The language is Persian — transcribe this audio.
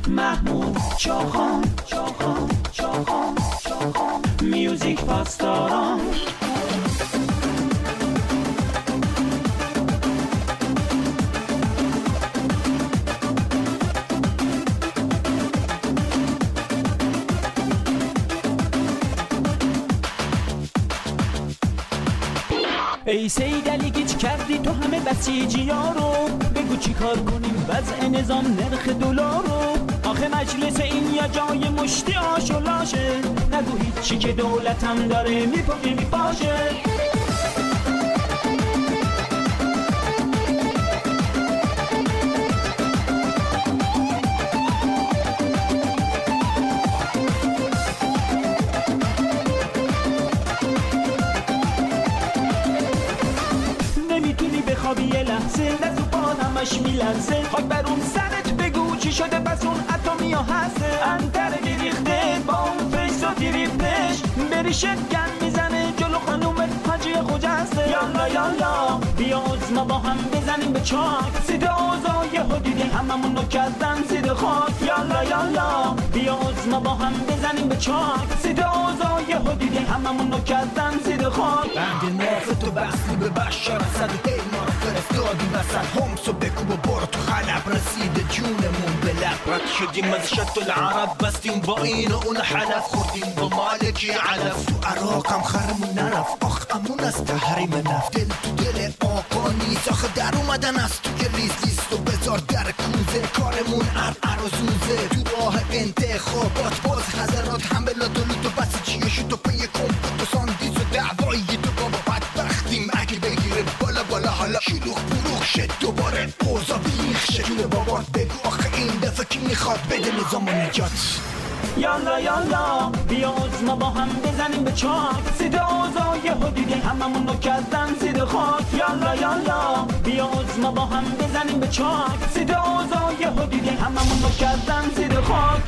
محمود چاخان میوزیک پاسداران. ای سید علی گیج کردی تو همه بسیجی ها رو، بگو چی کار کنیم وضع نظام نرخ دلار رو. آخه مجلس این یا جای مشتی آش و لاشه، نگو هیچی که دولتم داره میپاشه میپاشه. بخوابی یه لحظه دست و پات همش میلرزه، خاک بر اون سرت بگو چی شده پس اون اتمی ها هسته. انتر گریخته با اون فیس و دیریفتش، بری شکن میزنه جلو خانومت حاجی خجسته. یالا یالا بیا ما با هم بزنیم به چاک، سید اوضاع حدودی هممون رو کردن زیر خاک. یالا یالا بیا ما با هم بزنیم به چاک، سید اوضاع حدودی هممون رو کردن زیر خاک. بند نافتو بستی به بشار اسد و هی ما رو فرستادی وسط همسو بکوب و برو تو خلب، رسیده جونمون به لب. رد شدیم از شط العرب، بستیم با این و اون حلف، خوردیم با مالکی علف. تو عراقم خرمون نرفت آخ امون از تحریم نفت، دل تو دل آقا نیست آخه در اومدن از تو که لیست و بذار در کوزه. کارمون ار و زوزه تو راه انتخابات، باز حضرات حملات و لوت و بسیجیشو تو پی کمپوت و ساندیز و دعوایی تو بابا بدبختیم اگه بگیره بالا حالا شلوغ بروغ شد دوباره اوضا بیخ شد. جون بابات بگو آخه این دفعه کی میخواد بده نظام و نجات. یالا یالا بیا ما با هم بزنیم به چاک، سید اوضاع حدودی هممون رو کردن زیر خاک. یالا یالا بیا ما با هم بزنیم به چاک، سید اوضاع حدودی هممون رو کردن زیر خاک.